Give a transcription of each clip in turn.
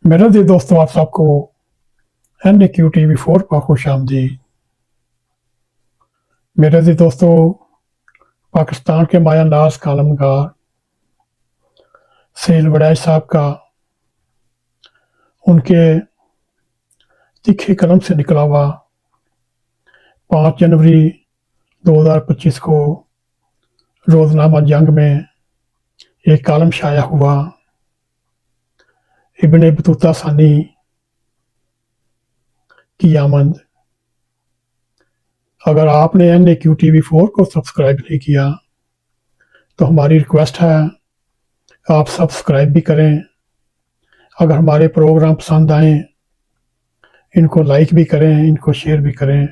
मेरे जी दोस्तों, आप सबको NAQ TV4 पर खुश आमदीद। मेरे जी दोस्तों, पाकिस्तान के माया नाज कालमगार सैयद वड़ैच साहब का उनके तीखे कलम से निकला हुआ 5 जनवरी 2025 को रोजनामा जंग में एक कालम शाया हुआ। इब्ने बतूता सानी की आमद। अगर आपने NAQ TV4 को सब्सक्राइब नहीं किया तो हमारी रिक्वेस्ट है आप सब्सक्राइब भी करें। अगर हमारे प्रोग्राम पसंद आए इनको लाइक भी करें, इनको शेयर भी करें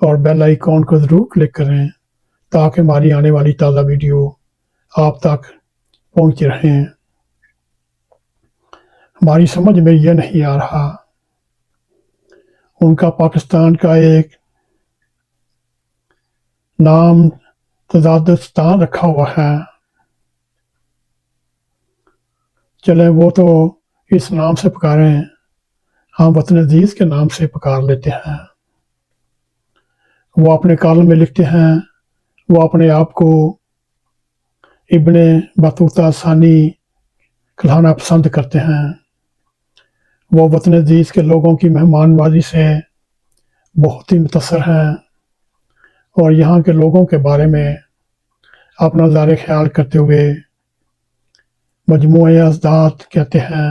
और बेल आइकॉन को ज़रूर क्लिक करें ताकि हमारी आने वाली ताज़ा वीडियो आप तक पहुंच रहें। हमारी समझ में यह नहीं आ रहा, उनका पाकिस्तान का एक नाम तजादस्तान रखा हुआ है। चले वो तो इस नाम से पुकारें, हम वतन अजीज के नाम से पुकार लेते हैं। वो अपने कॉलम में लिखते हैं, वो अपने आप को इब्ने बतूता सानी कहलाना पसंद करते हैं। वो वतन अजीज के लोगों की मेहमानबाजी से बहुत ही मुतअस्सर हैं और यहाँ के लोगों के बारे में अपना ज़ार ख्याल करते हुए मजमूए अज़दाद कहते हैं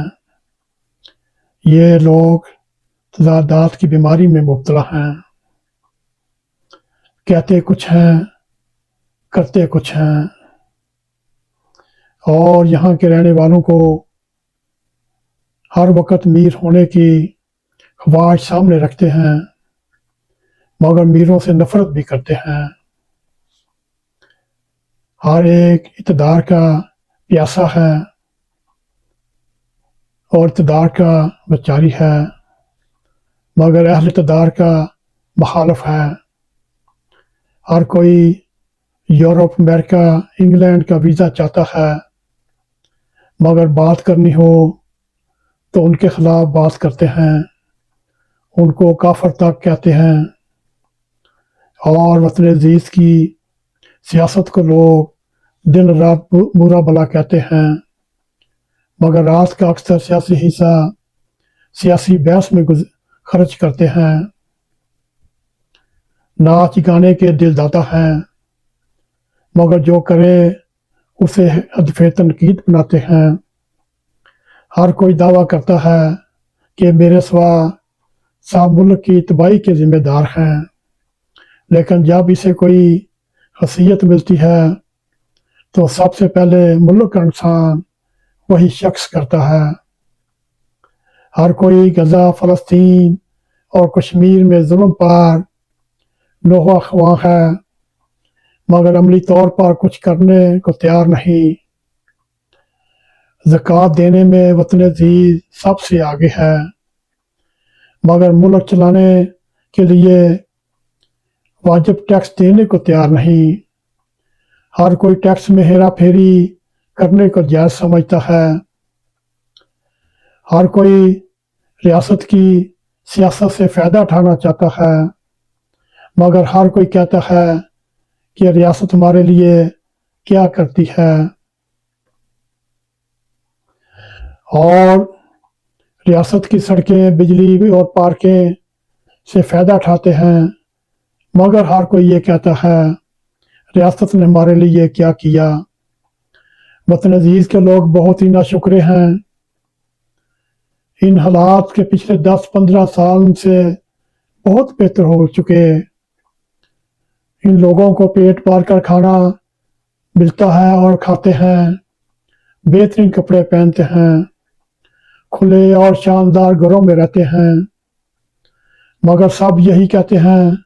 ये लोग तजादात की बीमारी में मुब्तला हैं, कहते कुछ हैं करते कुछ हैं और यहाँ के रहने वालों को हर वक्त मीर होने की ख्वाहिश सामने रखते हैं मगर मीरों से नफरत भी करते हैं। हर एक इक़्तिदार का प्यासा है और इक़्तिदार का बेचारी है मगर अहल इक़्तिदार का मुखालिफ है। हर कोई यूरोप, अमेरिका, इंग्लैंड का वीज़ा चाहता है मगर बात करनी हो तो उनके खिलाफ बात करते हैं, उनको काफिर तक कहते हैं और वतन अजीज की सियासत को लोग दिन रात बुरा भला कहते हैं मगर रात का अक्सर सियासी हिस्सा सियासी बहस में खर्च करते हैं। नाच गाने के दिलदाता हैं मगर जो करे उसे हदफ़े तनकीद बनाते हैं। हर कोई दावा करता है कि मेरे सिवा सब मुल्क की तबाही के जिम्मेदार हैं, लेकिन जब इसे कोई हसीयत मिलती है तो सबसे पहले मुल्क का नुकसान वही शख्स करता है। हर कोई गजा, फ़लस्तीन और कश्मीर में जुल्म पर नोहा ख्वाह है मगर अमली तौर पर कुछ करने को तैयार नहीं। ज़कात देने में वतन अजीज सबसे आगे है मगर मुल्क चलाने के लिए वाजिब टैक्स देने को तैयार नहीं। हर कोई टैक्स में हेरा फेरी करने को जायज़ समझता है। हर कोई रियासत की सियासत से फ़ायदा उठाना चाहता है मगर हर कोई कहता है कि रियासत हमारे लिए क्या करती है और रियासत की सड़कें, बिजली और पार्कें से फ़ायदा उठाते हैं मगर हर कोई ये कहता है रियासत ने हमारे लिए क्या किया। वतन अजीज़ के लोग बहुत ही नाशुक्रे हैं। इन हालात के पिछले 10-15 साल से बहुत बेहतर हो चुके। इन लोगों को पेट भर कर खाना मिलता है और खाते हैं, बेहतरीन कपड़े पहनते हैं, खुले और शानदार घरों में रहते हैं मगर सब यही कहते हैं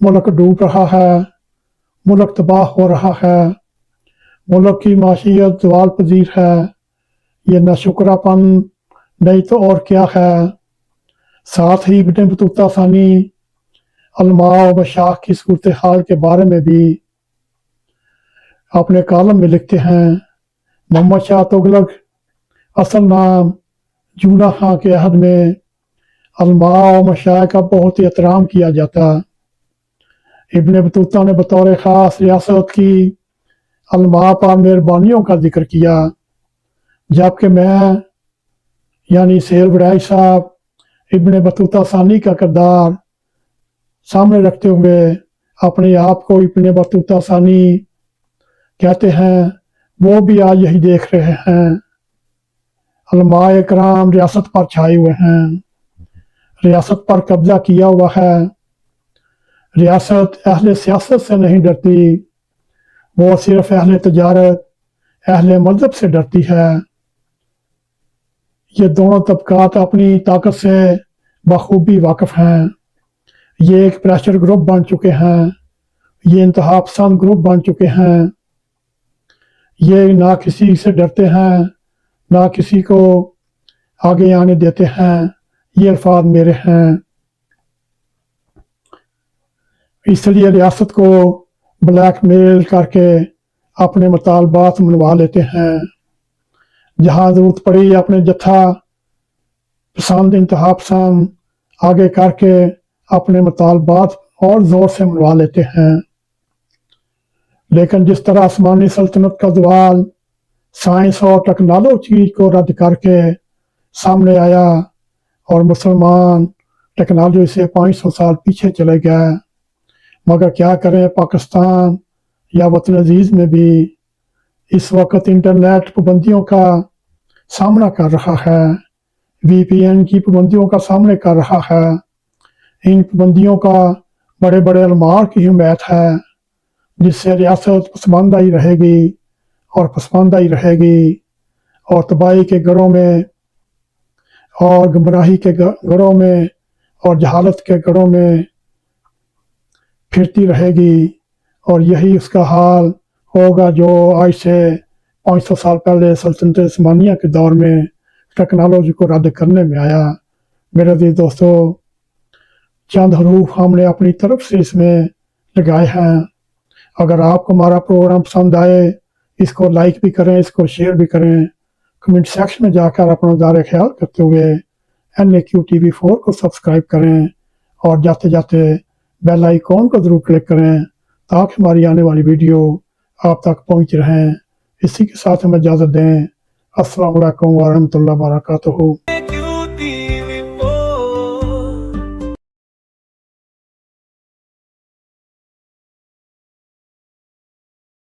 मुल्क डूब रहा है, मुल्क तबाह हो रहा है, मुल्क की माशियत ज़वाल पजीर है। ये नाशुक्रापन नहीं तो और क्या है। साथ ही इब्ने बतूता सानी अलमा व मशाइख की सूरत हाल के बारे में भी अपने कॉलम में लिखते हैं। मोहम्मद शाह तुगलक असल नाम जूना खां के अहद में अलमा और मशाइख का बहुत ही एहतराम किया जाता। इब्न बतूता ने बतौर ख़ास रियासत की अलमा पर मेहरबानियों का जिक्र किया, जबकि मैं यानी शेर बड़ाई साहब इब्न बतूता सानी का किरदार सामने रखते हुए अपने आप को इब्न बतूता सानी कहते हैं। वो भी आज यही देख रहे हैं। अलमाए कराम रियासत पर छाए हुए हैं, रियासत पर कब्जा किया हुआ है। रियासत अहले सियासत से नहीं डरती, वो सिर्फ अहले तजारत, अहले मजहब से डरती है। ये दोनों तबकात अपनी ताकत से बखूबी वाकिफ हैं। ये एक प्रेशर ग्रुप बन चुके हैं, ये इंतहा पसंद ग्रुप बन चुके हैं। ये ना किसी से डरते हैं, ना किसी को आगे आने देते हैं। ये अल्फाज मेरे हैं। इसलिए रियासत को ब्लैकमेल करके अपने मुतालबात मनवा लेते हैं। जहाँ जरूरत पड़ी अपने जत्था पसंद, इंतहा पसंद आगे करके अपने मुतालबात और ज़ोर से मनवा लेते हैं। लेकिन जिस तरह आसमानी सल्तनत का जवाल साइंस और टेक्नोलॉजी को रद्द करके सामने आया और मुसलमान टेक्नोलॉजी से 500 साल पीछे चले गए, मगर क्या करें, पाकिस्तान या वतन अजीज़ में भी इस वक्त इंटरनेट पाबंदियों का सामना कर रहा है, VPN की पाबंदियों का सामना कर रहा है। इन पाबंदियों का बड़े बड़े अलमार की हिमायत है, जिससे रियासत पसमानदा ही रहेगी और पसमानदा ही रहेगी और तबाही के गढ़ों में और गुमराही के गढ़ों में और जहालत के गढ़ों में फिरती रहेगी। और यही उसका हाल होगा जो आज से 500 साल पहले सल्तनत उस्मानिया के दौर में टेक्नोलॉजी को रद्द करने में आया। मेरे अज़ीज़ दोस्तों, चंद हरूफ हमने अपनी तरफ से इसमें लगाए हैं। अगर आपको हमारा प्रोग्राम पसंद आए, इसको लाइक भी करें, इसको शेयर भी करें। कमेंट सेक्शन में जाकर अपना दायरा ख्याल करते हुए NAQ TV4 को सब्सक्राइब करें और जाते जाते बेल आइकॉन को ज़रूर क्लिक करें ताकि हमारी आने वाली वीडियो आप तक पहुंच रहें। इसी के साथ हमें इजाज़त दें। अस्सलामु अलैकुम व रहमतुल्लाहि व बरकातुहू।